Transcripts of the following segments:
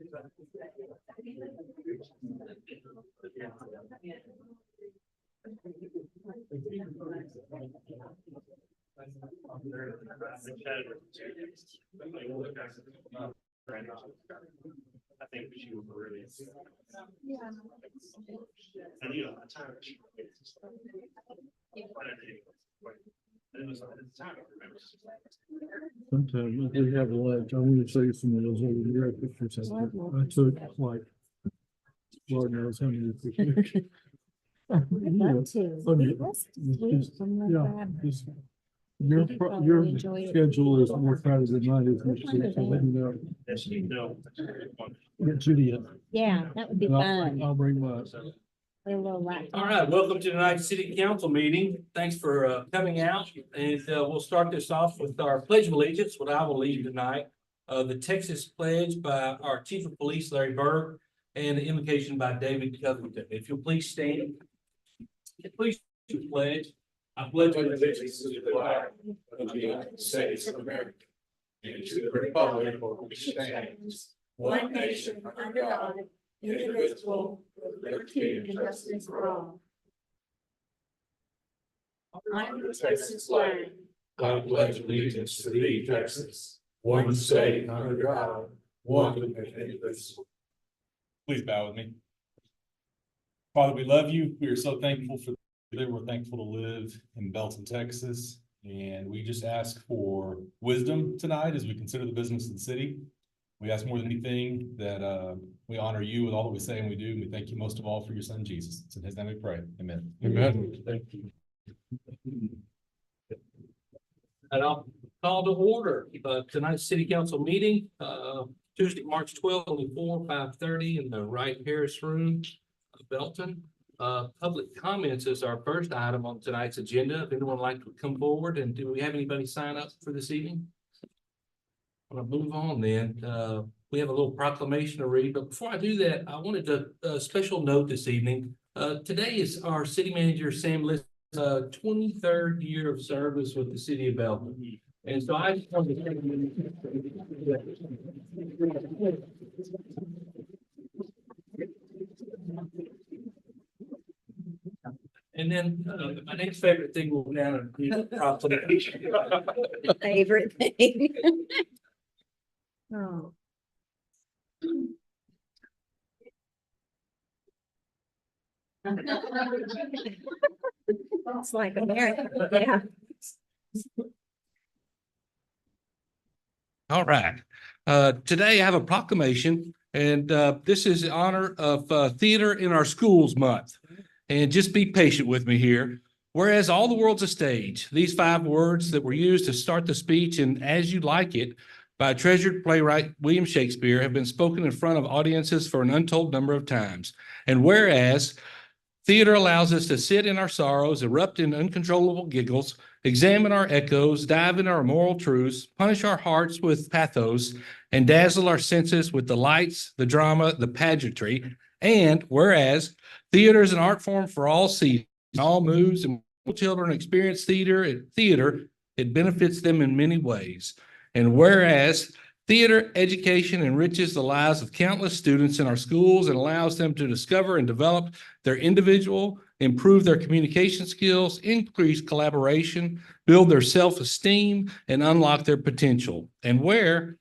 I think she was really. Yeah. And you know, at times. Sometimes if we have a lunch, I want to say some of those over there pictures. I took like, Lord knows how many pictures. I'd love to. Your schedule is more crowded than mine is, so let me know. Yes, you know. Get Judy in. Yeah, that would be And fun. I'll bring my. All right, welcome to tonight's city council meeting. Thanks for coming out, and we'll start this off with our pledge of allegiance, what I will lead tonight. The Texas pledge by our chief of police, Larry Berg, and the invocation by David Covington. If you'll please stand. Please pledge. I pledge allegiance to the flag of the United States of America and to the republic for which stands one nation under God, indivisible, with liberty and justice for all. I am the Texas flag. I pledge allegiance to thee, Texas, one state under God, one and indivisible. Please bow with me. Father, we love you. We are so thankful for that. We're thankful to live in Belton, Texas. And we just ask for wisdom tonight as we consider the business of the city. We ask more than anything that we honor you with all that we say and we do. And we thank you most of all for your son, Jesus. It's in his name we pray. Amen. Amen. Thank you. And I'll call to order tonight's city council meeting, Tuesday, March 12th, only 5:30 in the Wright Harris Room, Belton. Public comments is our first item on tonight's agenda. If anyone would like to come forward, and do we have anybody sign up for this evening? I'll move on then. We have a little proclamation to read, but before I do that, I wanted to special note this evening. Today is our city manager, Sam List, 23rd year of service with the city of Belton. And so I just wanted to and then my next favorite thing will be down and do the proclamation. Favorite thing. Oh. It's like America, yeah. All right. Today I have a proclamation, and this is in honor of Theater in Our Schools Month. And just be patient with me here. Whereas all the world's a stage, these 5 words that were used to start the speech in As You Like It by treasured playwright William Shakespeare have been spoken in front of audiences for an untold number of times. And whereas theater allows us to sit in our sorrows, erupt in uncontrollable giggles, examine our echoes, dive into our moral truths, punish our hearts with pathos, and dazzle our senses with the lights, the drama, the pageantry. And whereas theater is an art form for all seasons, all moods, and children experience theater, it benefits them in many ways. And whereas theater education enriches the lives of countless students in our schools and allows them to discover and develop their individual, improve their communication skills, increase collaboration, build their self-esteem, and unlock their potential. And whereas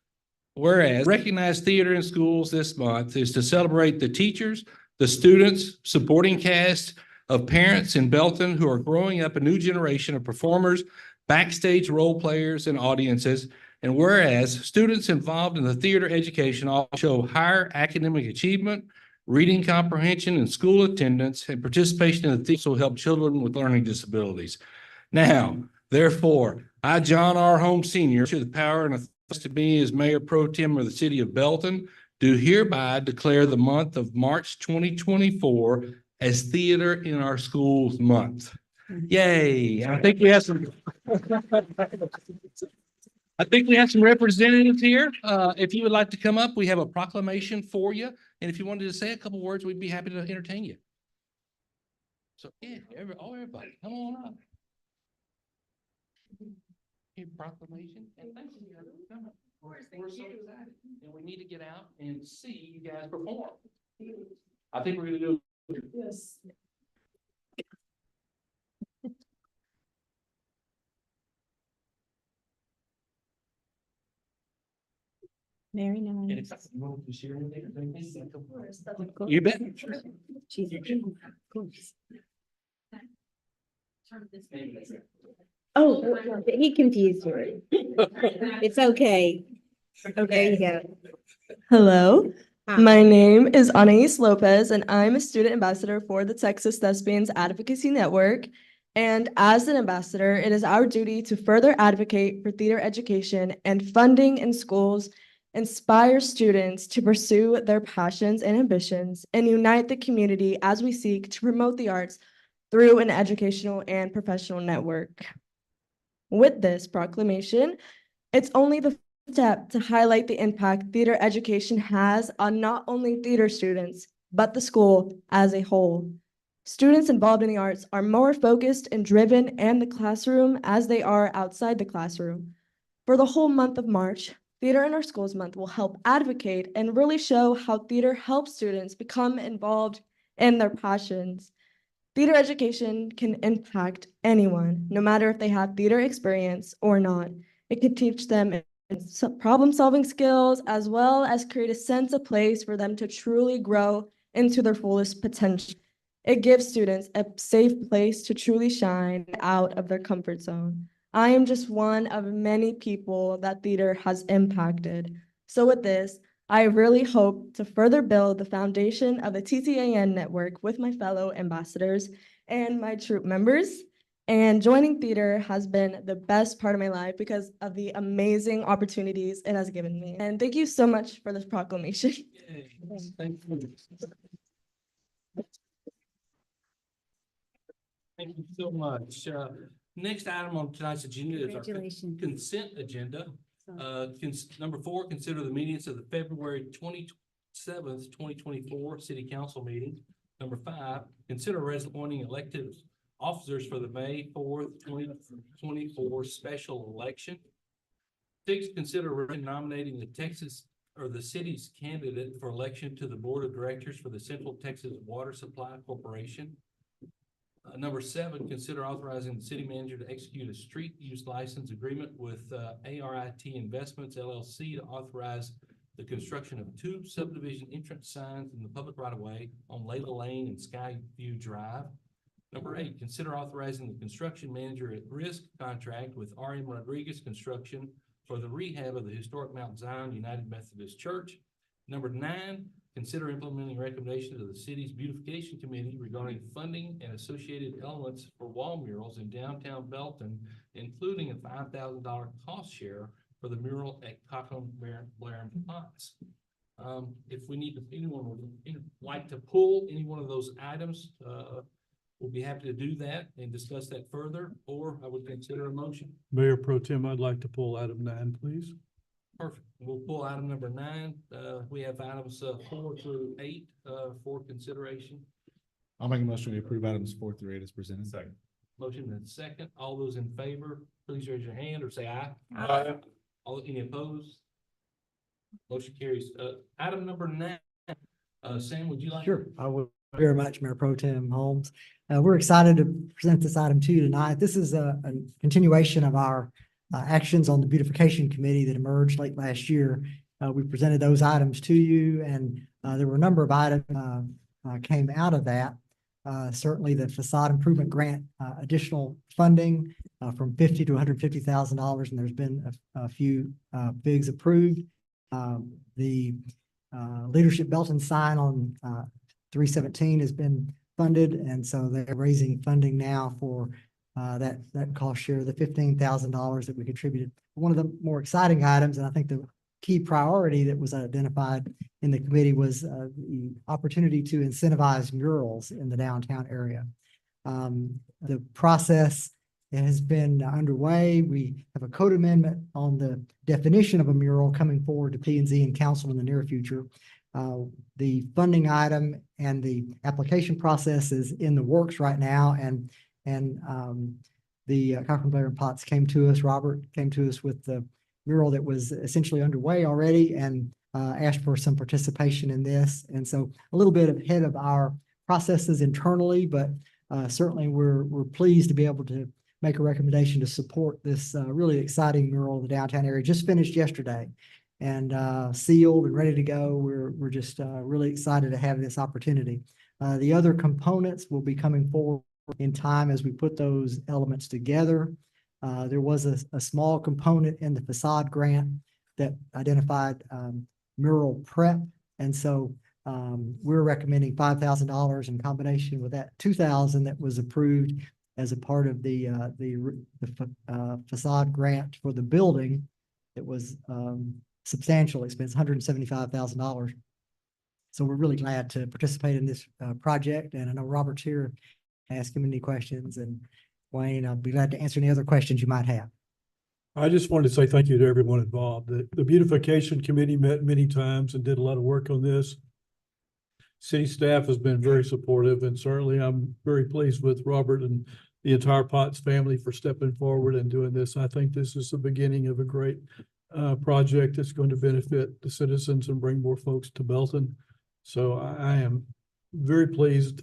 recognize theater in schools this month is to celebrate the teachers, the students, supporting cast of parents in Belton who are growing up a new generation of performers, backstage role players, and audiences. And whereas students involved in the theater education all show higher academic achievement, reading comprehension, and school attendance, and participation in the theater will help children with learning disabilities. Now, therefore, I, John R. Holmes Sr., to the power and authority to me as Mayor Pro Tem of the city of Belton, do hereby declare the month of March 2024 as Theater in Our Schools Month. Yay. I think we have some representatives here. If you would like to come up, we have a proclamation for you. And if you wanted to say a couple words, we'd be happy to entertain you. So yeah, everybody, come on up. Proclamation. And thank you. We're so excited, and we need to get out and see you guys perform. I think we're gonna do. Yes. Very nice. You bet. She's of course. Oh, he confused her. It's okay. There you go. Hello, Hi. my name is Anais Lopez, and I'm a student ambassador for the Texas Thespians Advocacy Network. And as an ambassador, it is our duty to further advocate for theater education and funding in schools, inspire students to pursue their passions and ambitions, and unite the community as we seek to promote the arts through an educational and professional network. With this proclamation, it's only the step to highlight the impact theater education has on not only theater students, but the school as a whole. Students involved in the arts are more focused and driven in the classroom as they are outside the classroom. For the whole month of March, Theater in Our Schools Month will help advocate and really show how theater helps students become involved in their passions. Theater education can impact anyone, no matter if they have theater experience or not. It can teach them problem-solving skills, as well as create a sense of place for them to truly grow into their fullest potential. It gives students a safe place to truly shine out of their comfort zone. I am just one of many people that theater has impacted. So with this, I really hope to further build the foundation of the TTAN network with my fellow ambassadors and my troop members. And joining theater has been the best part of my life because of the amazing opportunities it has given me. And thank you so much for this proclamation. Yay. Thank you. Thank you so much. Next item on tonight's agenda is our Congratulations. consent agenda. Number 4, consider the minutes of the February 27th, 2024 City Council meeting. Number 5, consider appointing elected officers for the May 4th, 2024 special election. 6, consider nominating the Texas or the city's candidate for election to the Board of Directors for the Central Texas Water Supply Corporation. Number 7, consider authorizing the city manager to execute a street use license agreement with ARIT Investments LLC to authorize the construction of 2 subdivision entrance signs in the public right-of-way on Layla Lane and Skyview Drive. Number 8, consider authorizing the construction manager at risk contract with RM Rodriguez Construction for the rehab of the historic Mount Zion United Methodist Church. Number 9, consider implementing recommendations of the city's beautification committee regarding funding and associated elements for wall murals in downtown Belton, including a $5,000 cost share for the mural at Cochran Blair and Potts. If we need to, anyone would like to pull any one of those items, we'll be happy to do that and discuss that further, or I would consider a motion. Mayor Pro Tem, I'd like to pull item 9, please. Perfect. We'll pull item number 9. We have items 4 through 8 for consideration. I'll make a motion to approve items 4 through 8 as presented. Second. Motion and second. All those in favor, please raise your hand or say aye. Aye. Any opposed? Motion carries. Item number 9. Sam, would you like? Sure, I would very much, Mayor Pro Tem Holmes. We're excited to present this item to you tonight. This is a continuation of our actions on the beautification committee that emerged late last year. We presented those items to you, and there were a number of items came out of that. Certainly the facade improvement grant, additional funding from $50,000 to $150,000, and there's been a few bigs approved. The Leadership Belton sign on 317 has been funded, and so they're raising funding now for that cost share, the $15,000 that we contributed. One of the more exciting items, and I think the key priority that was identified in the committee, was the opportunity to incentivize murals in the downtown area. The process has been underway. We have a code amendment on the definition of a mural coming forward to P&Z and council in the near future. The funding item and the application process is in the works right now, and the Cochran Blair and Potts came to us. Robert came to us with the mural that was essentially underway already and asked for some participation in this. And so a little bit ahead of our processes internally, but certainly we're pleased to be able to make a recommendation to support this really exciting mural in the downtown area. Just finished yesterday and sealed and ready to go. We're just really excited to have this opportunity. The other components will be coming forward in time as we put those elements together. There was a small component in the facade grant that identified mural prep. And so we're recommending $5,000 in combination with that $2,000 that was approved as a part of the facade grant for the building. It was substantial expense, $175,000. So we're really glad to participate in this project. And I know Robert's here. Ask him any questions, and Wayne, I'll be glad to answer any other questions you might have. I just wanted to say thank you to everyone involved. The beautification committee met many times and did a lot of work on this. City staff has been very supportive, and certainly I'm very pleased with Robert and the entire Potts family for stepping forward and doing this. I think this is the beginning of a great project that's going to benefit the citizens and bring more folks to Belton. So I am very pleased.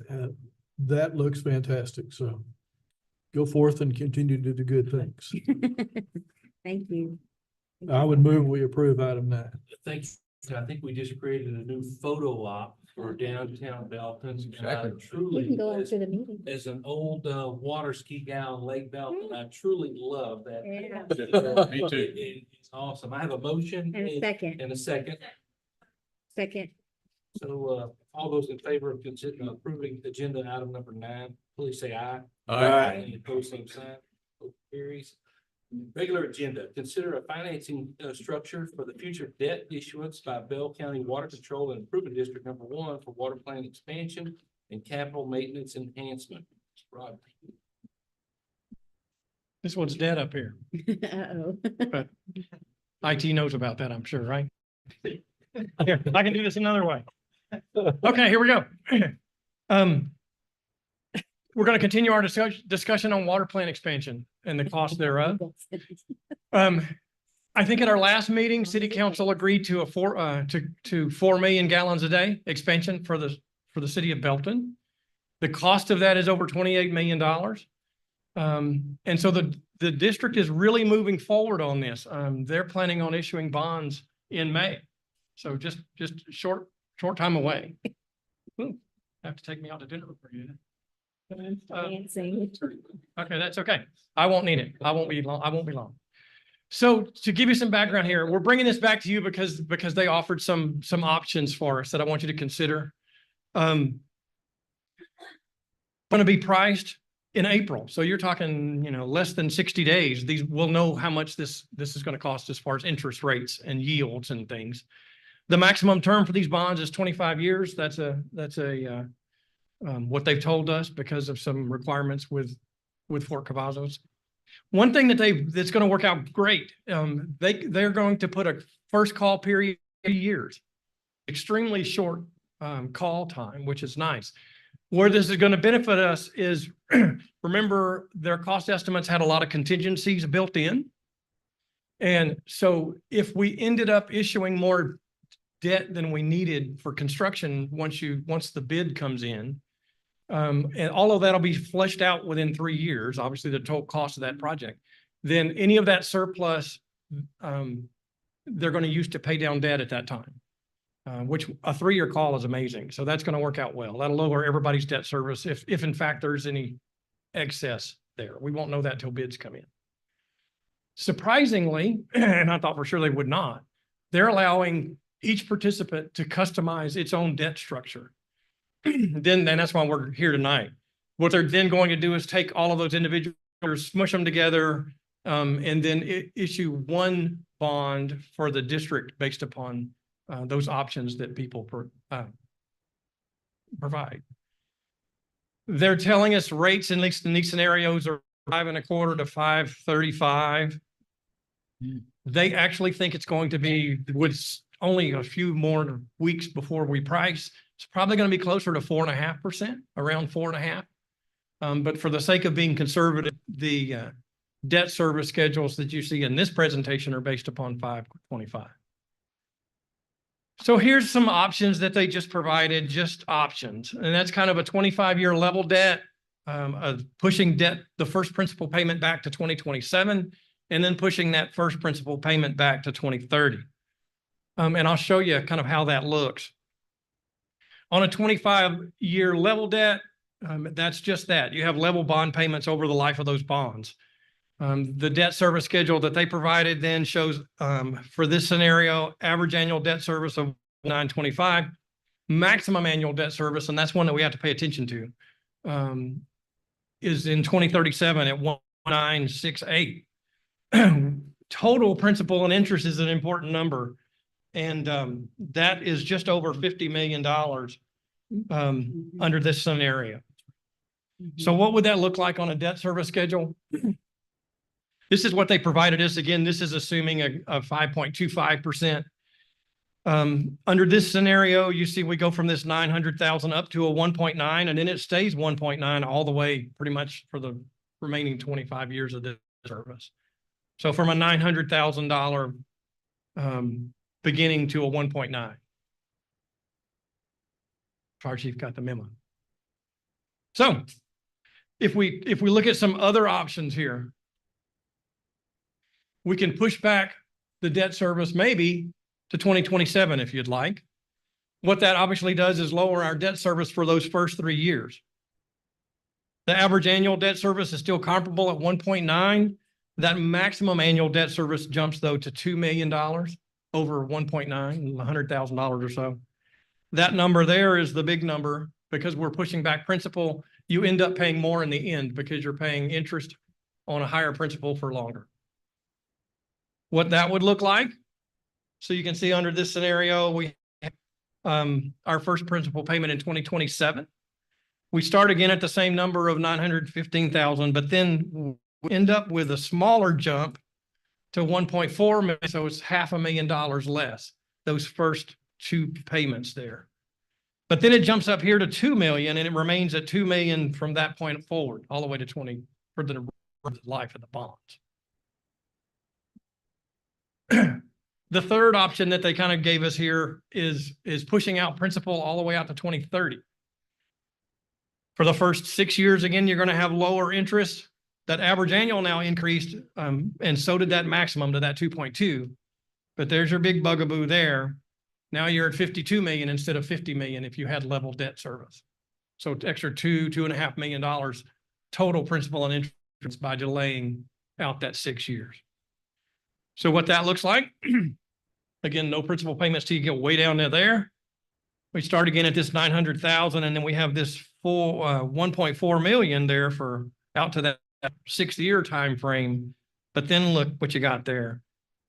That looks fantastic. So go forth and continue to do good things. Thank you. I would move we approve item 9. Thanks. I think we just created a new photo op for downtown Belton. And I We can truly, go after the meeting. as an old water ski guy on Lake Belton, I truly love that. Yeah. Me too. It's awesome. I have a motion And a second, and a second. second. So all those in favor of approving agenda item number 9, please say aye. Aye. Any opposed, same sign. Motion carries. Regular agenda, consider a financing structure for the future debt issuance by Bell County Water Control and Improvement District number 1 for water plant expansion and capital maintenance enhancement. Rod. This one's dead up here. Uh-oh. IT knows about that, I'm sure, right? Here, I can do this another way. Okay, here we go. We're going to continue our discussion on water plant expansion and the cost thereof. I think at our last meeting, city council agreed to 4 million gallons a day expansion for the city of Belton. The cost of that is over $28 million. And so the district is really moving forward on this. They're planning on issuing bonds in May. So just short time away. Ooh, have to take me out to dinner for you. Dancing. Okay, that's okay. I won't need it. I won't be long. So to give you some background here, we're bringing this back to you because they offered some options for us that I want you to consider. Going to be priced in April. So you're talking, less than 60 days. We'll know how much this is going to cost as far as interest rates and yields and things. The maximum term for these bonds is 25 years. That's what they've told us because of some requirements with Fort Cavazos. One thing that's going to work out great. They're going to put a first call period 3 years, extremely short call time, which is nice. Where this is going to benefit us is, remember, their cost estimates had a lot of contingencies built in. And so if we ended up issuing more debt than we needed for construction, once the bid comes in, and all of that'll be fleshed out within 3 years, obviously the total cost of that project, then any of that surplus, they're going to use to pay down debt at that time. Which a 3-year call is amazing. So that's going to work out well. That'll lower everybody's debt service if in fact there's any excess there. We won't know that till bids come in. Surprisingly, and I thought for sure they would not, they're allowing each participant to customize its own debt structure. Then that's why we're here tonight. What they're then going to do is take all of those individuals, smush them together, and then issue one bond for the district based upon those options that people provide. They're telling us rates, at least in these scenarios, are 5.25 to 5.35. They actually think it's going to be, with only a few more weeks before we price, it's probably going to be closer to 4.5%, around 4.5%. But for the sake of being conservative, the debt service schedules that you see in this presentation are based upon 525. So here's some options that they just provided, just options. And that's kind of a 25-year level debt, pushing debt, the first principal payment back to 2027, and then pushing that first principal payment back to 2030. And I'll show you kind of how that looks. On a 25-year level debt, that's just that. You have level bond payments over the life of those bonds. The debt service schedule that they provided then shows, for this scenario, average annual debt service of 925, maximum annual debt service, and that's one that we have to pay attention to, is in 2037 at 1968. Total principal and interest is an important number, and that is just over $50 million under this scenario. So what would that look like on a debt service schedule? This is what they provided us. Again, this is assuming a 5.25%. Under this scenario, you see we go from this 900,000 up to a 1.9, and then it stays 1.9 all the way pretty much for the remaining 25 years of the service. So from a $900,000 beginning to a 1.9. Fire chief got the memo. So if we look at some other options here, we can push back the debt service maybe to 2027 if you'd like. What that obviously does is lower our debt service for those first 3 years. The average annual debt service is still comparable at 1.9. That maximum annual debt service jumps though to $2 million over 1.9, $100,000 or so. That number there is the big number because we're pushing back principal. You end up paying more in the end because you're paying interest on a higher principal for longer. What that would look like. So you can see under this scenario, we our first principal payment in 2027. We start again at the same number of 915,000, but then we end up with a smaller jump to 1.4 million. So it's $500,000 less, those first 2 payments there. But then it jumps up here to 2 million and it remains at 2 million from that point forward, all the way to 20 for the life of the bonds. The third option that they kind of gave us here is pushing out principal all the way out to 2030. For the first 6 years, again, you're going to have lower interest. That average annual now increased, and so did that maximum to that 2.2. But there's your big bugaboo there. Now you're at 52 million instead of 50 million if you had level debt service. So extra $2.5 million total principal and interest by delaying out that 6 years. So what that looks like, again, no principal payments till you get way down to there. We start again at this 900,000, and then we have this full 1.4 million there for out to that 6-year time frame. But then look what you got there.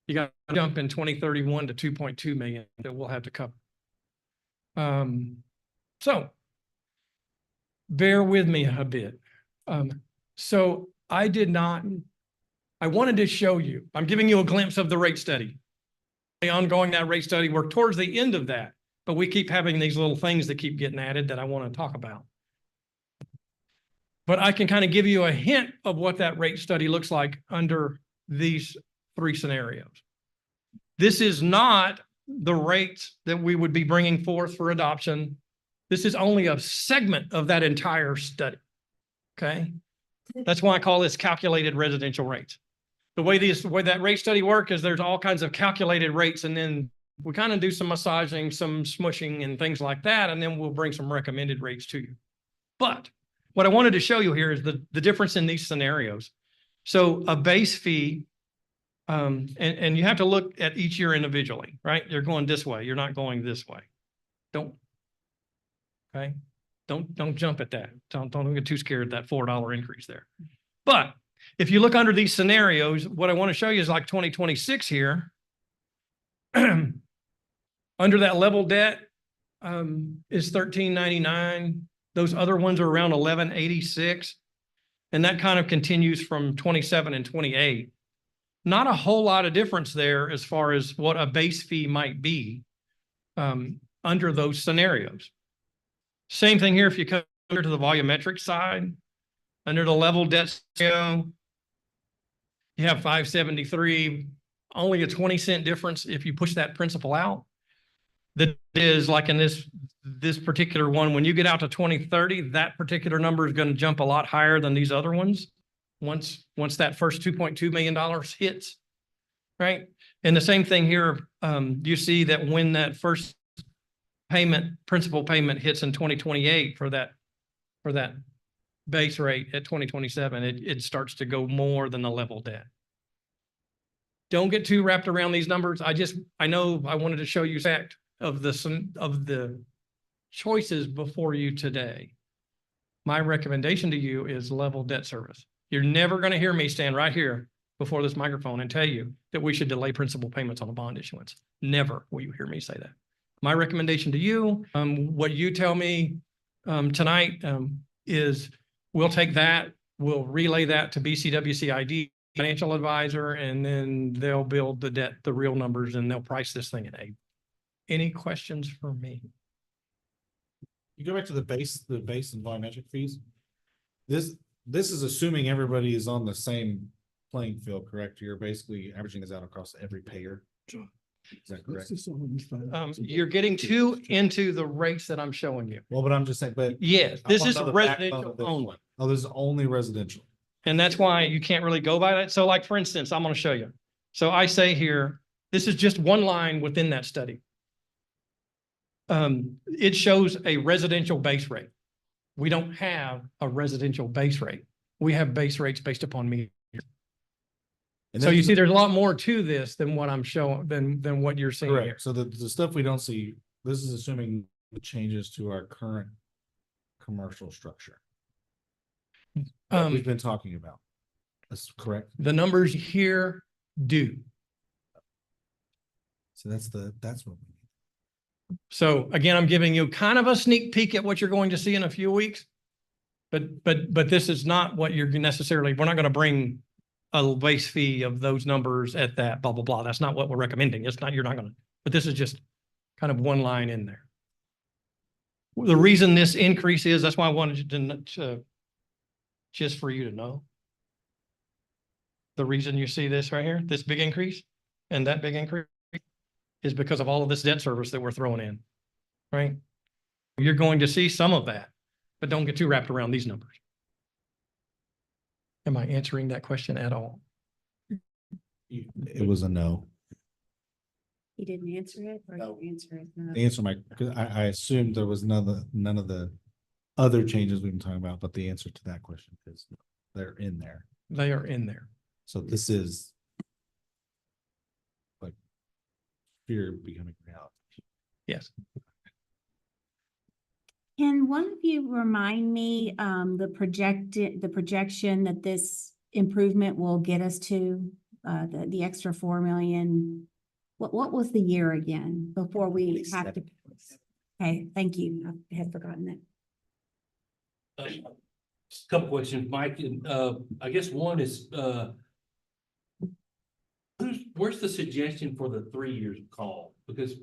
You got a jump in 2031 to 2.2 million that we'll have to cover. So bear with me a bit. So I wanted to show you, I'm giving you a glimpse of the rate study. The ongoing that rate study, we're towards the end of that, but we keep having these little things that keep getting added that I want to talk about. But I can kind of give you a hint of what that rate study looks like under these 3 scenarios. This is not the rates that we would be bringing forth for adoption. This is only a segment of that entire study, okay? That's why I call this calculated residential rates. The way that rate study works is there's all kinds of calculated rates, and then we kind of do some massaging, some smushing and things like that, and then we'll bring some recommended rates to you. But what I wanted to show you here is the difference in these scenarios. So a base fee, and you have to look at each year individually, right? You're going this way. You're not going this way. Don't jump at that. Don't get too scared at that $4 increase there. But if you look under these scenarios, what I want to show you is like 2026 here. Under that level debt is $13.99. Those other ones are around $11.86. And that kind of continues from 27 and 28. Not a whole lot of difference there as far as what a base fee might be under those scenarios. Same thing here if you come under to the volumetric side. Under the level debt scenario, you have 573, only a 20-cent difference if you push that principal out. That is like in this particular one, when you get out to 2030, that particular number is going to jump a lot higher than these other ones. Once that first $2.2 million hits, right? And the same thing here, you see that when that first principal payment hits in 2028 for that base rate at 2027, it starts to go more than the level debt. Don't get too wrapped around these numbers. I know I wanted to show you fact of the choices before you today. My recommendation to you is level debt service. You're never going to hear me stand right here before this microphone and tell you that we should delay principal payments on a bond issuance. Never will you hear me say that. My recommendation to you, what you tell me tonight is we'll take that, we'll relay that to BCWCID, financial advisor, and then they'll build the real numbers, and they'll price this thing at 8. Any questions for me? You go back to the base and volumetric fees. This is assuming everybody is on the same playing field, correct? You're basically averaging this out across every payer. Is that correct? You're getting too into the rates that I'm showing you. Well, but I'm just saying, but. Yes, I this wanna is know the backbone residential of this only. one. Oh, this is only residential. And that's why you can't really go by that. So like, for instance, I'm going to show you. So I say here, this is just one line within that study. It shows a residential base rate. We don't have a residential base rate. We have base rates based upon meters. And So then- you see, there's a lot more to this than what I'm showing, than what you're seeing here. Correct. So the stuff we don't see, this is assuming the changes to our current commercial structure that we've been talking about. That's correct. The numbers here do. So that's what we need. So again, I'm giving you kind of a sneak peek at what you're going to see in a few weeks. But this is not what you're necessarily, we're not going to bring a base fee of those numbers at that blah, blah, blah. That's not what we're recommending. It's not, you're not going to, but this is just kind of one line in there. The reason this increase is, that's why I wanted to just for you to know. The reason you see this right here, this big increase and that big increase is because of all of this debt service that we're throwing in, right? You're going to see some of that, but don't get too wrapped around these numbers. Am I answering that question at all? It was a no. He didn't answer it or No. you answer it? No. The answer, because I assumed there was none of the other changes we've been talking about, but the answer to that question is they're in there. They are in there. So this is like fear becoming reality. Yes. Can one of you remind me, the projection that this improvement will get us to, the extra 4 million? What was the year again before we have to? Okay, thank you. I had forgotten that. Couple questions, Mike, and I guess one is where's the suggestion for the 3 years call? Because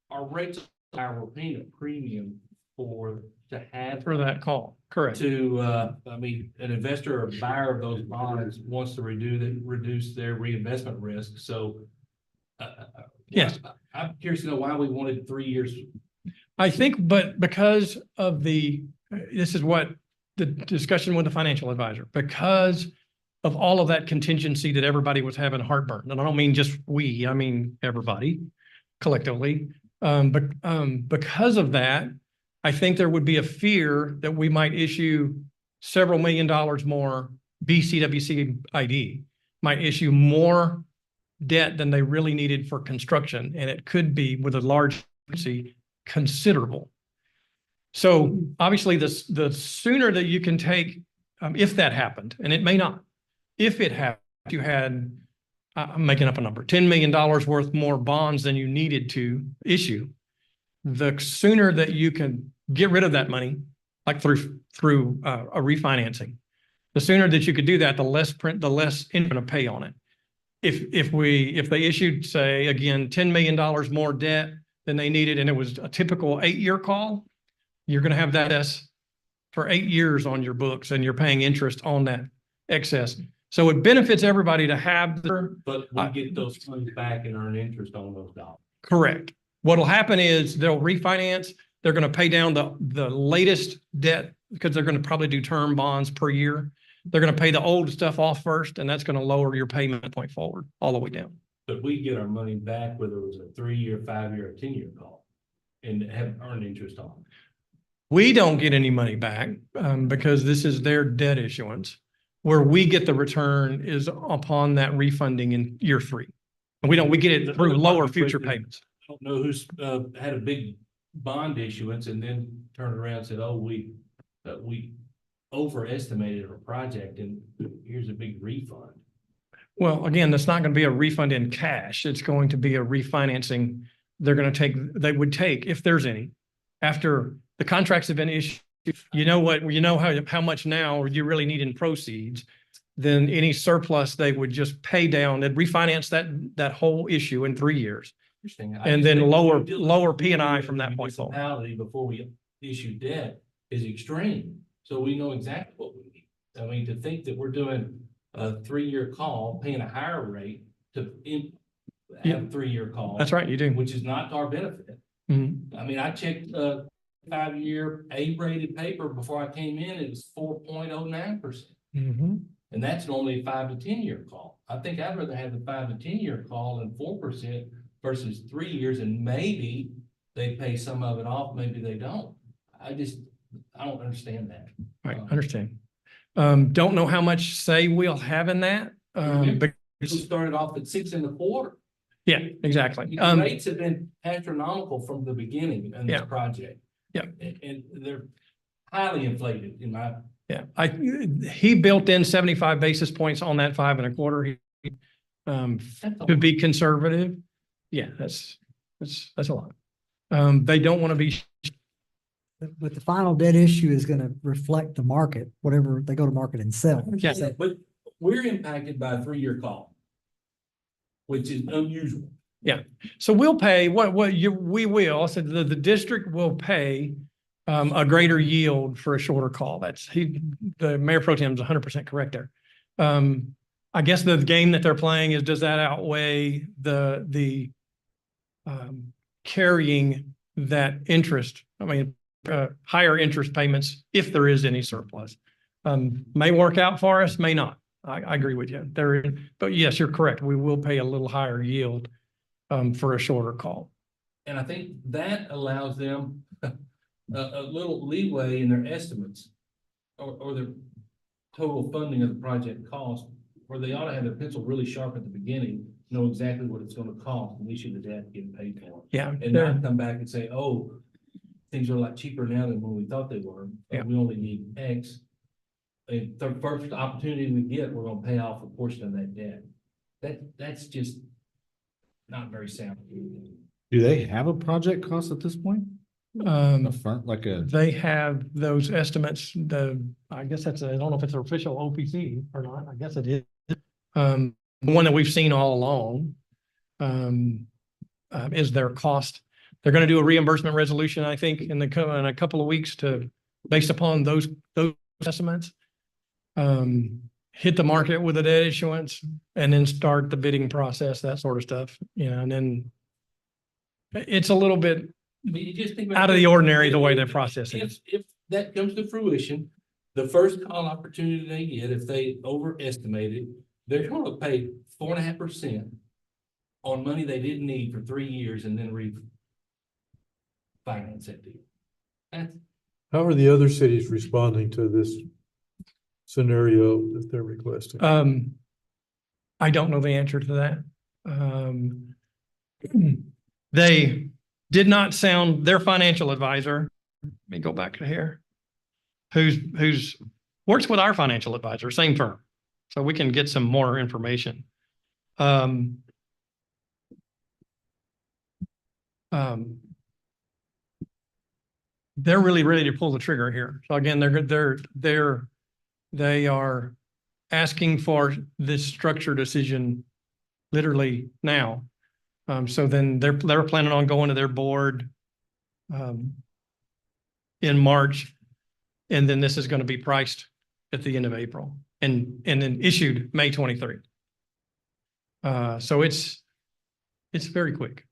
our rates are, we're paying a premium to have For that call, correct. to I mean, an investor or buyer of those bonds wants to reduce their reinvestment risk. So Yes. I'm curious to know why we wanted 3 years. I think, but because of this is what the discussion with the financial advisor, because of all of that contingency that everybody was having heartburn. And I don't mean just we, I mean, everybody collectively. But because of that, I think there would be a fear that we might issue several $1 million more. BCWCID might issue more debt than they really needed for construction. And it could be with a large considerable. So obviously the sooner that you can take, if that happened, and it may not, if it happened, you had, I'm making up a number, $10 million worth more bonds than you needed to issue, the sooner that you can get rid of that money, like through a refinancing, the sooner that you could do that, the less you're going to pay on it. If they issued, say, again, $10 million more debt than they needed, and it was a typical 8-year call, you're going to have that for 8 years on your books, and you're paying interest on that excess. So it benefits everybody to have the, But we get those funds back and earn interest on those dollars. correct. What'll happen is they'll refinance, they're gonna pay down the latest debt because they're gonna probably do term bonds per year. They're gonna pay the old stuff off first, and that's gonna lower your payment point forward, all the way down. But we get our money back, whether it was a 3-year, 5-year, or 10-year call, and have earned interest on it. We don't get any money back, because this is their debt issuance. Where we get the return is upon that refunding in year 3. And we get it through lower future payments. I don't know who's, had a big bond issuance and then turned around and said, oh, we overestimated our project and here's a big refund. Well, again, that's not going to be a refund in cash. It's going to be a refinancing. They would take, if there's any, after the contracts have been issued, you know how much now you really need in proceeds, then any surplus, they would just pay down, they'd refinance that whole issue in 3 years. Interesting. And then lower P&I from that point forward. Municipality before we issue debt is extreme. So we know exactly what we need. I mean, to think that we're doing a 3-year call, paying a higher rate to have a 3-year call. That's right, you do. Which is not to our benefit. Mhm. I mean, I checked 5-year A-rated paper before I came in, it was 4.09%. Mhm. And that's normally a 5 to 10-year call. I think I'd rather have the 5 to 10-year call than 4% versus 3 years, and maybe they pay some of it off, maybe they don't. I don't understand that. Right, understand. Don't know how much say we'll have in that. But We started off at 6.25. yeah, exactly. The rates have been astronomical from the beginning in this Yeah. project. Yeah. And they're highly inflated in my. Yeah, he built in 75 basis points on that 5.25. To be conservative. Yeah, that's a lot. They don't want to be. But the final debt issue is gonna reflect the market, whatever they go to market and sell. Yeah. So- But we're impacted by a 3-year call, which is unusual. So we'll pay we will, so the district will pay a greater yield for a shorter call. The mayor pro tem is 100% correct there. I guess the game that they're playing is, does that outweigh the carrying that interest? I mean, higher interest payments, if there is any surplus, may work out for us, may not. I agree with you there, but yes, you're correct. We will pay a little higher yield for a shorter call. And I think that allows them a little leeway in their estimates or their total funding of the project cost, where they ought to have their pencil really sharp at the beginning, know exactly what it's going to cost and issue the debt, get paid for it. Yeah. And not come back and say, oh, things are a lot cheaper now than when we thought they were. Yeah. We only need X. And the first opportunity we get, we're gonna pay off a portion of that debt. That's just not very sound. Do they have a project cost at this point? A front, like a, They have those estimates, I guess I don't know if it's an official OPC or not. I guess it is. The one that we've seen all along is their cost. They're going to do a reimbursement resolution, I think, in a couple of weeks based upon those estimates. Hit the market with a debt issuance and then start the bidding process, that sort of stuff, and then it's a little bit I mean, you just think about out of the it. ordinary the way they're processing it. If that comes to fruition, the first call opportunity they get, if they overestimate it, they're gonna pay 4.5% on money they didn't need for 3 years and then refinance that deal. That's, How are the other cities responding to this scenario that they're requesting? I don't know the answer to that. They did not sound their financial advisor. Let me go back to here. Who's works with our financial advisor, same firm. So we can get some more information. They're really ready to pull the trigger here. So again, they are asking for this structure decision literally now. So then they're planning on going to their board in March, and then this is going to be priced at the end of April. and then issued May 23. So it's very quick.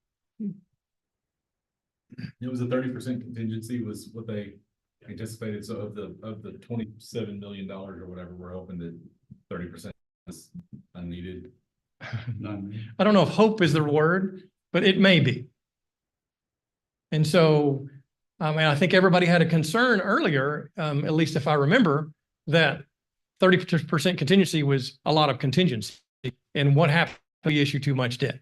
It was a 30% contingency was what they anticipated. So of the $27 million or whatever, we're hoping that 30% is unneeded. I don't know if hope is the word, but it may be. And so, I mean, I think everybody had a concern earlier, at least if I remember, that 30% contingency was a lot of contingency. And what happens if we issue too much debt?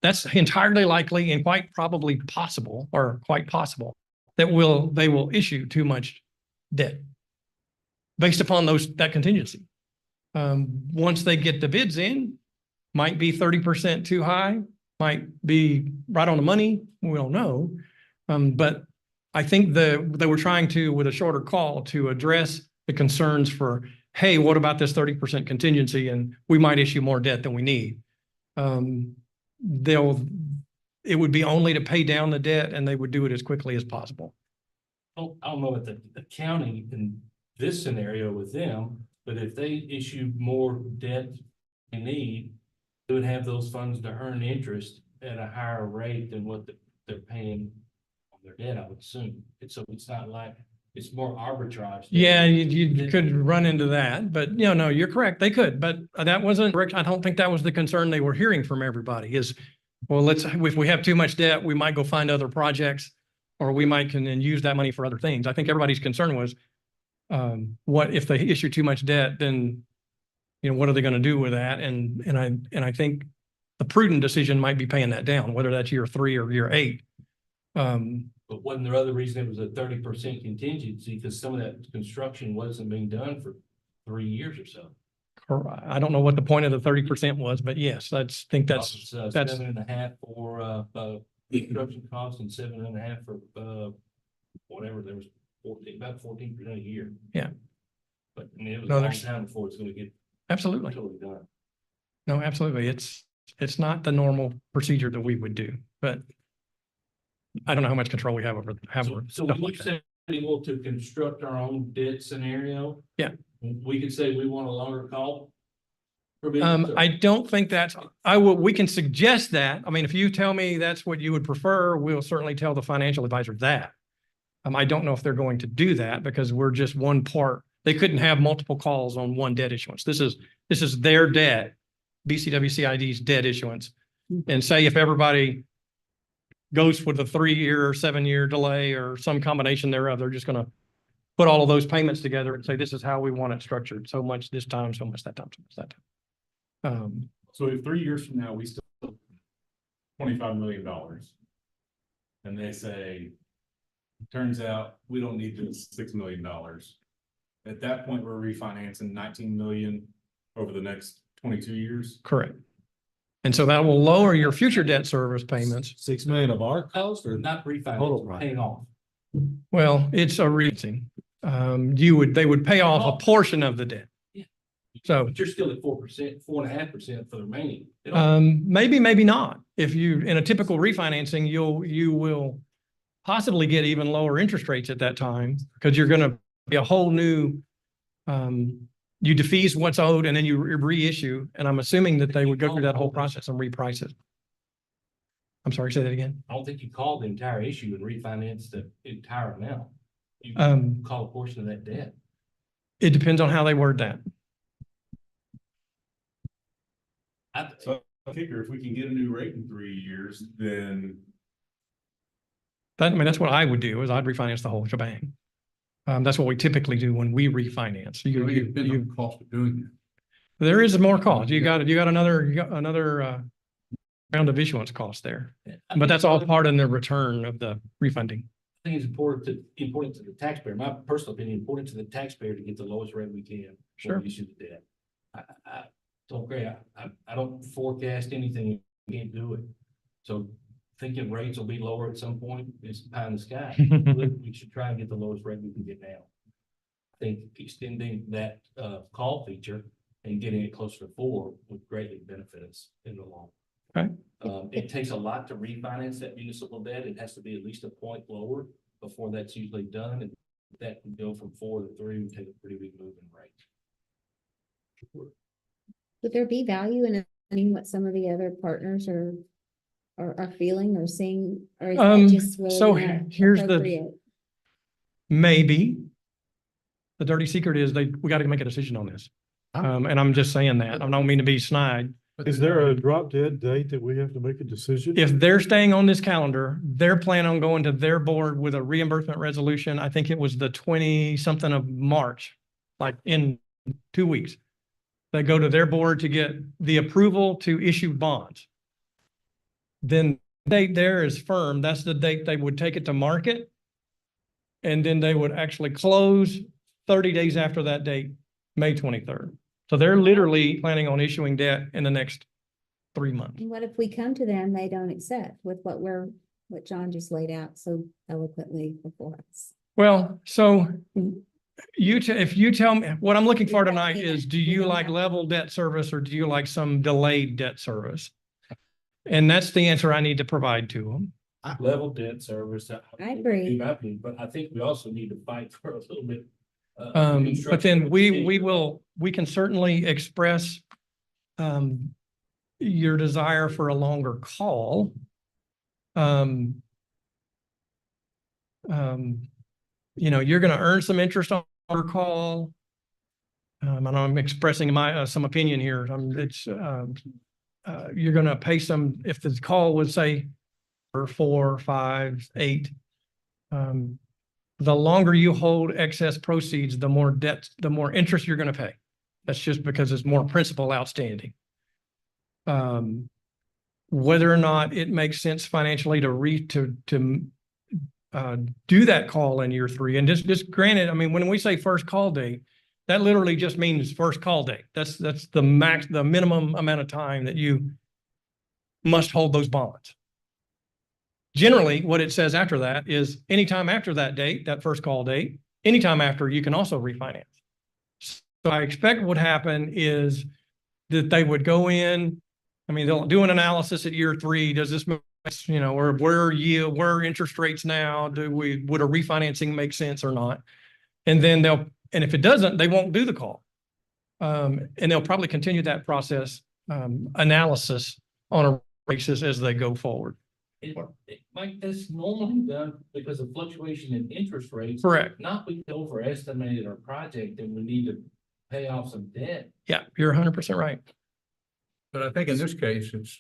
That's entirely likely and quite probably possible, or quite possible, that they will issue too much debt based upon that contingency. Once they get the bids in, might be 30% too high, might be right on the money. We don't know. But I think they were trying to, with a shorter call, to address the concerns for, hey, what about this 30% contingency? And we might issue more debt than we need. It would be only to pay down the debt, and they would do it as quickly as possible. I don't know what the county in this scenario with them, but if they issue more debt they need, they would have those funds to earn interest at a higher rate than what they're paying on their debt, I would assume. So it's not like, it's more arbitrage. Yeah, you could run into that, but no, you're correct. They could, but that wasn't correct. I don't think that was the concern they were hearing from everybody is, well, if we have too much debt, we might go find other projects, or we might can then use that money for other things. I think everybody's concern was, what if they issue too much debt, then, what are they going to do with that? And I think the prudent decision might be paying that down, whether that's year 3 or year 8. But wasn't there other reason it was a 30% contingency? Because some of that construction wasn't being done for 3 years or so. I don't know what the point of the 30% was, but yes, I think that's 7.5 for construction costs and 7.5 for whatever. There was about 14% a year. Yeah. But I mean, it was No, a long there's- time before it's going to get absolutely. totally done. No, absolutely. It's not the normal procedure that we would do, but I don't know how much control we have over So stuff when like you that. say we want to construct our own debt scenario. Yeah. We could say we want a longer call. I don't think we can suggest that. I mean, if you tell me that's what you would prefer, we'll certainly tell the financial advisor that. I don't know if they're going to do that because we're just one part. They couldn't have multiple calls on one debt issuance. This is their debt, BCWCID's debt issuance. And say if everybody goes with a 3-year or 7-year delay or some combination thereof, they're just going to put all of those payments together and say, this is how we want it structured. So much this time, so much that time, so much that time. So if 3 years from now, we still $25 million. And they say, turns out we don't need this $6 million. At that point, we're refinancing 19 million over the next 22 years. Correct. And so that will lower your future debt service payments. 6 million of our cost or Not Total refinance, price. paying off. Well, it's a reason. They would pay off a portion of the debt. Yeah. So, But you're still at 4%, 4.5% for the remaining. They don't- maybe not. If in a typical refinancing, you will possibly get even lower interest rates at that time because you're going to be a whole new, you defease what's owed and then you reissue. And I'm assuming that they would go through that whole process and reprice it. I'm sorry, say that again. I don't think you call the entire issue and refinance the entire amount. You call a portion of that debt. It depends on how they word that. So I figure if we can get a new rate in 3 years, then That's what I would do is I'd refinance the whole shebang. That's what we typically do when we refinance. cost of doing There is more cost. You got another round of issuance cost there, but that's all part in the return of the refunding. I think it's important to the taxpayer, my personal opinion, important to the taxpayer to get the lowest rate we can. Sure. When we issue the debt. I don't agree. I don't forecast anything. We can't do it. So thinking rates will be lower at some point is pie in the sky. We should try and get the lowest rate we can get now. I think extending that call feature and getting it closer to 4 would greatly benefit us in the long. Okay. It takes a lot to refinance that municipal debt. It has to be at least a point lower before that's usually done. And that can go from 4 to 3 and take a pretty big move in rate. Would there be value in knowing what some of the other partners are feeling or seeing, or is that just really so not here's the- appropriate? Maybe. The dirty secret is we got to make a decision on this. And I'm just saying that. I don't mean to be snide. Is there a drop dead date that we have to make a decision? If they're staying on this calendar, they're planning on going to their board with a reimbursement resolution. I think it was the 20-something of March, like in 2 weeks. They go to their board to get the approval to issue bonds. Then the date there is firm. That's the date they would take it to market. And then they would actually close 30 days after that date, May 23rd. So they're literally planning on issuing debt in the next 3 months. And what if we come to them, they don't accept with what John just laid out so eloquently before us? Well, so if you tell me, what I'm looking for tonight is, do you like level debt service or do you like some delayed debt service? And that's the answer I need to provide to them. Level debt service. I agree. But I think we also need to fight for a little bit. But then we can certainly express your desire for a longer call. You're going to earn some interest on your call. And I'm expressing some opinion here. You're going to pay some, if the call would say for 4, 5, 8, the longer you hold excess proceeds, the more debt, the more interest you're going to pay. That's just because it's more principal outstanding. Whether or not it makes sense financially to do that call in year 3, and just granted, I mean, when we say first call date, that literally just means first call date. That's the minimum amount of time that you must hold those bonds. Generally, what it says after that is anytime after that date, that first call date, anytime after, you can also refinance. So I expect what would happen is that they would go in, I mean, they'll do an analysis at year 3. Does this, or where interest rates now? Would a refinancing make sense or not? And then and if it doesn't, they won't do the call. And they'll probably continue that process, analysis on a basis as they go forward. Mike, that's normally done because of fluctuation in interest rates. Correct. Not we overestimated our project and we need to pay off some debt. Yeah, you're 100% right. But I think in this case, it's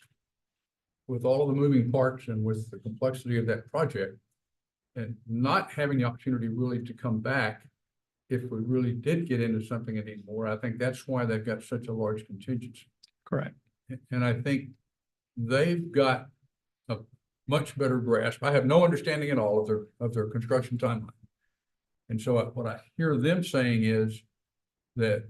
with all of the moving parts and with the complexity of that project and not having the opportunity really to come back if we really did get into something and need more. I think that's why they've got such a large contingency. Correct. And I think they've got a much better grasp. I have no understanding at all of their construction timeline. And so what I hear them saying is that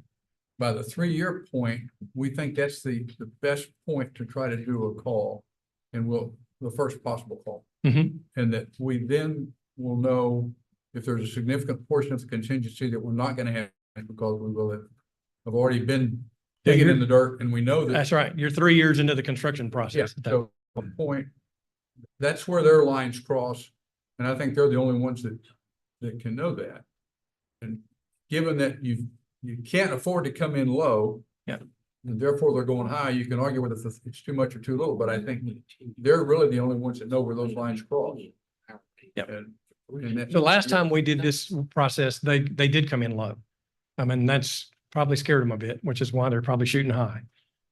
by the 3-year point, we think that's the best point to try to do a call, and the first possible call. Mm-hmm. And that we then will know if there's a significant portion of the contingency that we're not going to have because we will have already been digging in the dirt, and we know that. That's right. You're 3 years into the construction Yeah, process. so a point, that's where their lines cross, and I think they're the only ones that can know that. And given that you can't afford to come in low, yeah, and therefore they're going high, you can argue whether it's too much or too little, but I think they're really the only ones that know where those lines cross. Yep. And The last time we did this process, they did come in low. I mean, that's probably scared them a bit, which is why they're probably shooting high.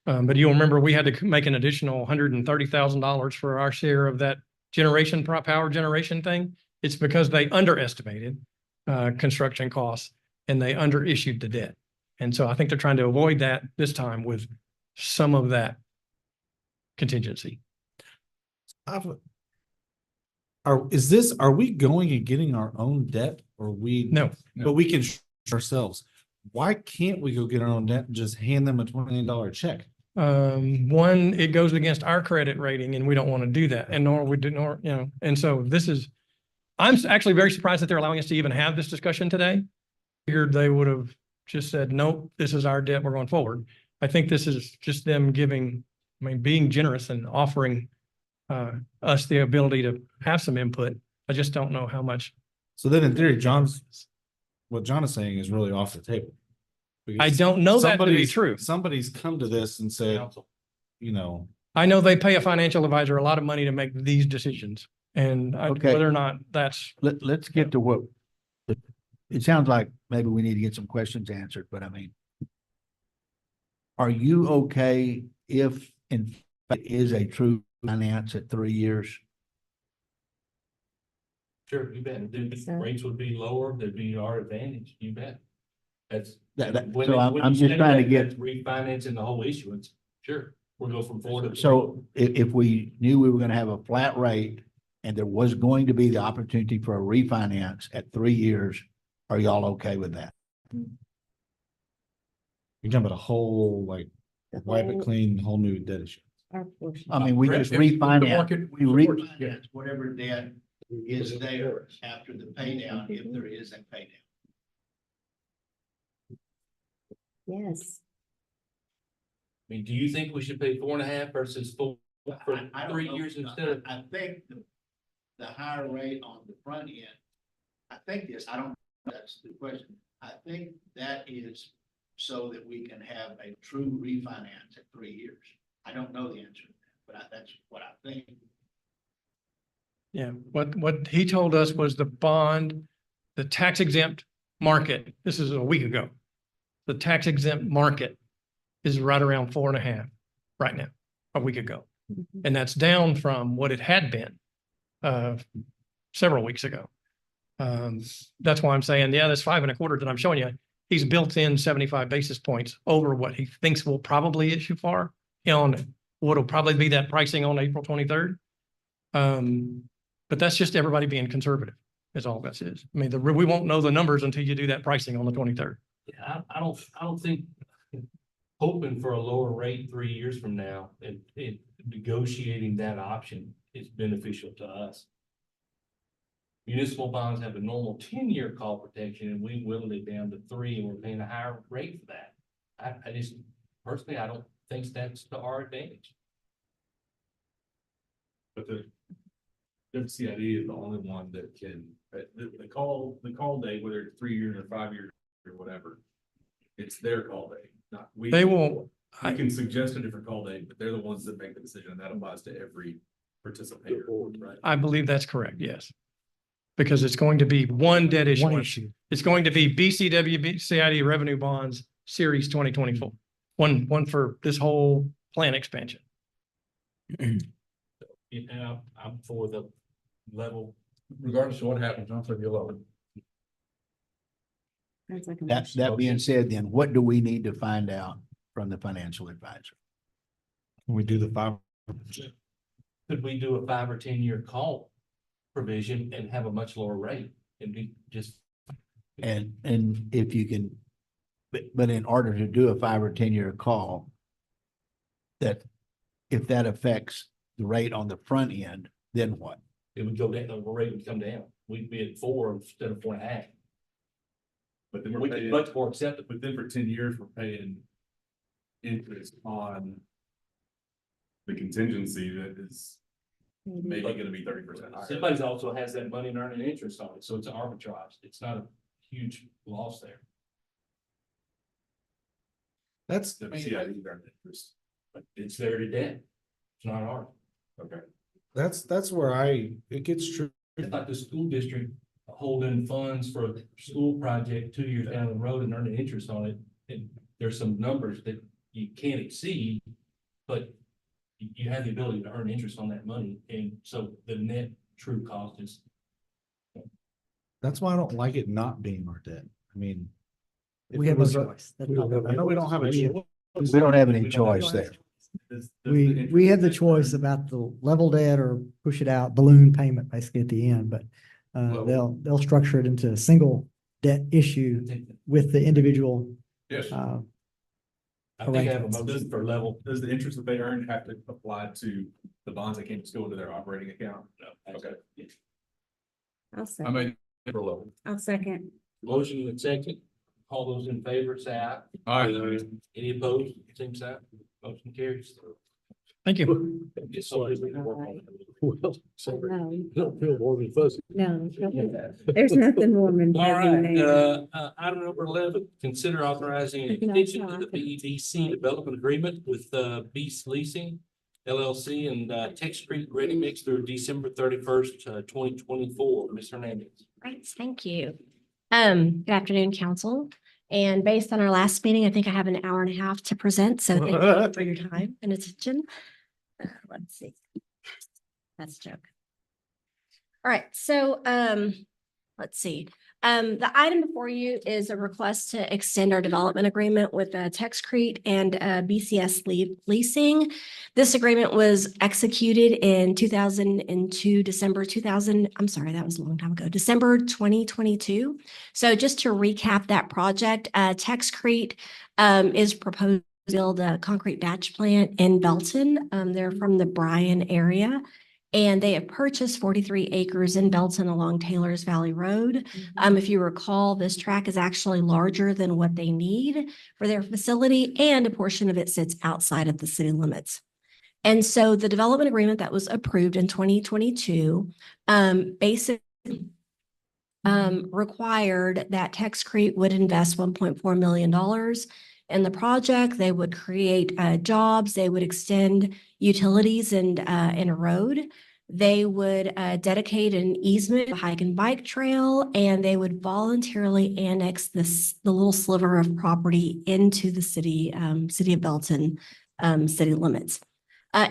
But you'll remember we had to make an additional $130,000 for our share of that power generation thing. It's because they underestimated construction costs and they underissued the debt. And so I think they're trying to avoid that this time with some of that contingency. Are we going and getting our own debt or No. but we can ourselves? Why can't we go get our own debt and just hand them a $20 million check? One, it goes against our credit rating and we don't want to do that. And and so I'm actually very surprised that they're allowing us to even have this discussion today. Figured they would have just said, nope, this is our debt, we're going forward. I think this is just them being generous and offering us the ability to have some input. I just don't know how much. So then in theory, what John is saying is really off the table. I don't know that to be Somebody's- true. Somebody's come to this and said, Council. you know, I know they pay a financial advisor a lot of money to make these decisions. And Okay. whether or not that's, Let's get to what, it sounds like maybe we need to get some questions answered, but I mean, are you okay if in fact it is a true finance at 3 years? Sure, you bet. The rates would be lower, there'd be our advantage, you bet. That's. when So it- I'm when I'm you just say trying to that, get, that's refinancing the whole issuance, sure, we'll go from 4 to. so if we knew we were gonna have a flat rate and there was going to be the opportunity for a refinance at 3 years, are y'all okay with that? you're talking about a whole, like, The wipe it whole- clean, whole new debt issue. Our portion. I mean, we just If the refinance, market we supports it, refinance whatever debt is there after the pay down, if there is a pay down. Yes. I mean, do you think we should pay 4.5 versus 4 for I don't 3 know. years instead of? I think the higher rate on the front end, I think this, I don't, know if that's the question. I think that is so that we can have a true refinance at 3 years. I don't know the answer to that, but that's what I think. yeah, what he told us was the bond, the tax exempt market, this is a week ago. The tax exempt market is right around 4.5 right now, a week ago. And that's down from what it had been several weeks ago. That's why I'm saying, yeah, that's 5.25 that I'm showing you. He's built in 75 basis points over what he thinks will probably issue for on what'll probably be that pricing on April 23rd. But that's just everybody being conservative is all this is. I mean, we won't know the numbers until you do that pricing on the 23rd. Yeah, I don't think hoping for a lower rate 3 years from now and negotiating that option is beneficial to us. Municipal bonds have a normal 10-year call protection and we whittled it down to 3 and we're paying a higher rate for that. I just personally, I don't think that's to our advantage. But the WCID is the only one that can, the call date, whether it's 3 years or 5 years or whatever, it's their call date, not we. They will, We can suggest a different call date, but they're the ones that make the decision, and that applies to every participator, right? I believe that's correct, yes. Because it's going to be one debt issuance. It's going to be BCID revenue bonds, series 2024. One for this whole plan expansion. Yeah, I'm for the level. regardless of what happens, I'll leave you alone. That's like a That, motion. that being said, then what do we need to find out from the financial advisor? Can we do the 5? Could we do a 5 or 10-year call provision and have a much lower rate and be just? And if you can, but in order to do a 5 or 10 year call, that if that affects the rate on the front end, then what? It would go down, the rate would come down. We'd be at 4 instead of 4.5. But then We we're could paying, much more acceptable. but then for 10 years, we're paying interest on the contingency that is maybe gonna be 30% higher. Somebody also has that money and earning interest on it, so it's arbitrage. It's not a huge loss there. That's, The CID earned interest. But it's there to debt. It's not ours. Okay. that's where it gets true. It's like the school district holding funds for a school project 2 years down the road and earning interest on it. And there's some numbers that you can't exceed, but you have the ability to earn interest on that money. And so the net true cost is. That's why I don't like it not being our debt. I mean. if We it have no was a- choice. That's we not- don't have I know we don't have a choice. We don't have any choice there. We have the choice about the level debt or push it out, balloon payment basically at the end, but they'll structure it into a single debt issue with the individual. Yes. I think I have a motion for level. Does the interest that they earn have to apply to the bonds that came to go into their operating account? Okay. I'll I second. made it for level. I'll second. Motion and second. All those in favor, say aye. Aye. Any opposed, same side. Motion carries. Thank you. Just so we can work on it. Well, sorry, No, I don't feel warm and fuzzy. no, there's nothing warm and All fuzzy right, there. item number 11, consider authorizing an You know, extension to the so I could- BEDC development agreement with, Beast Leasing LLC and, Tex Creek Ready Mix through December 31st, 2024. Ms. Hernandez. Right, thank you. Good afternoon, council. And based on our last meeting, I think I have an hour and a half to present, so thank you for your time and attention. Let's see. That's a joke. All right, so, let's see. The item before you is a request to extend our development agreement with Texcrete and BCS Leasing. This agreement was executed in 2002, December 2022. So just to recap that project, Texcrete is proposed to build a concrete batch plant in Belton. They're from the Bryan area. And they have purchased 43 acres in Belton along Taylor's Valley Road. If you recall, this track is actually larger than what they need for their facility, and a portion of it sits outside of the city limits. And so the development agreement that was approved in 2022 basically required that Texcrete would invest $1.4 million in the project. They would create jobs, they would extend utilities and a road. They would dedicate an easement, a hike and bike trail, and they would voluntarily annex the little sliver of property into the city of Belton city limits.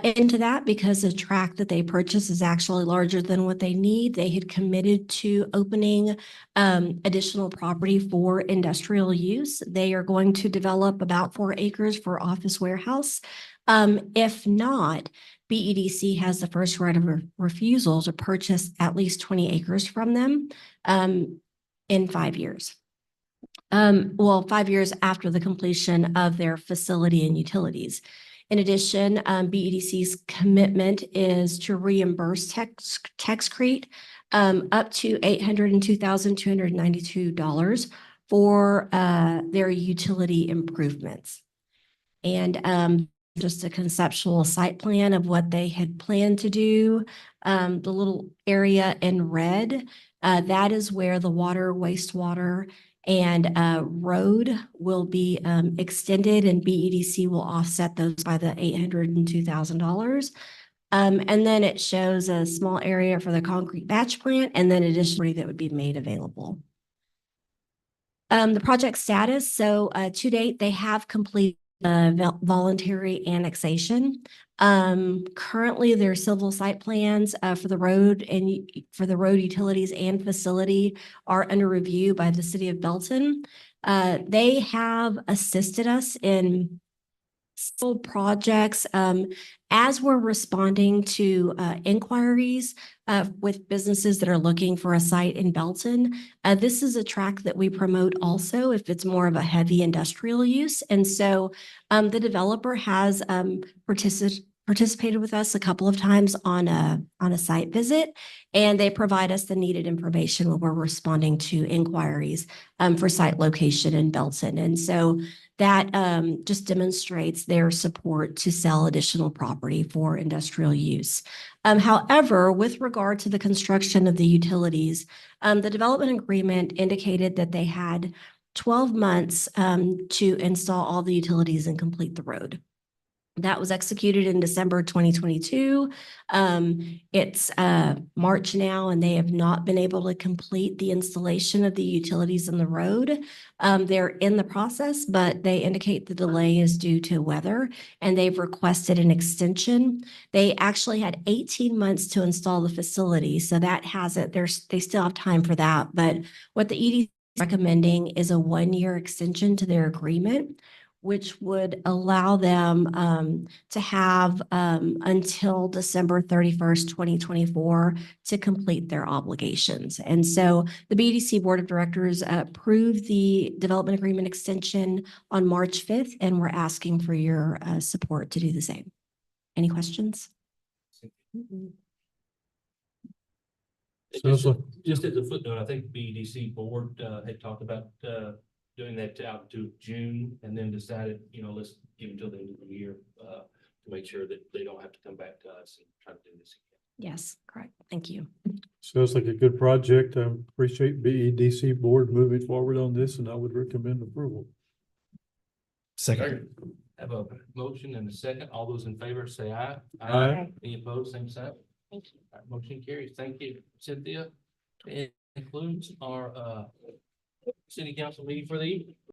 Into that, because the tract that they purchased is actually larger than what they need, they had committed to opening additional property for industrial use. They are going to develop about 4 acres for office warehouse. If not, BEDC has the first right of refusal to purchase at least 20 acres from them in 5 years. 5 years after the completion of their facility and utilities. In addition, BEDC's commitment is to reimburse Texcrete up to $802,292 for their utility improvements. And just a conceptual site plan of what they had planned to do. The little area in red, that is where the water, wastewater, and road will be extended, and BEDC will offset those by the $802,000. And then it shows a small area for the concrete batch plant, and then additionally that would be made available. The project status, so to date, they have completed voluntary annexation. Currently, their civil site plans for the road and for the road utilities and facility are under review by the city of Belton. They have assisted us in several projects as we're responding to inquiries with businesses that are looking for a site in Belton. This is a track that we promote also if it's more of a heavy industrial use. And so the developer has participated with us a couple of times on a site visit, and they provide us the needed information when we're responding to inquiries for site location in Belton. And so that just demonstrates their support to sell additional property for industrial use. However, with regard to the construction of the utilities, the development agreement indicated that they had 12 months to install all the utilities and complete the road. That was executed in December 2022. It's March now, and they have not been able to complete the installation of the utilities on the road. They're in the process, but they indicate the delay is due to weather, and they've requested an extension. They actually had 18 months to install the facility, so that has it. They still have time for that. But what the EDC is recommending is a 1-year extension to their agreement, which would allow them to have until December 31st, 2024 to complete their obligations. And so the BEDC Board of Directors approved the development agreement extension on March 5th, and we're asking for your support to do the same. Any questions? Just as a footnote, I think the BEDC board had talked about doing that out to June, and then decided, let's give them till the end of the year to make sure that they don't have to come back to us and try to do this Yes, correct. Thank you. Sounds like a good project. I appreciate BEDC board moving forward on this, and I would recommend approval. Second. Have a motion and a second. All those in favor say aye. Aye. Any opposed, same sign. Thank you. All right, motion carries. Thank you, Cynthia. It concludes our city council meeting for the evening.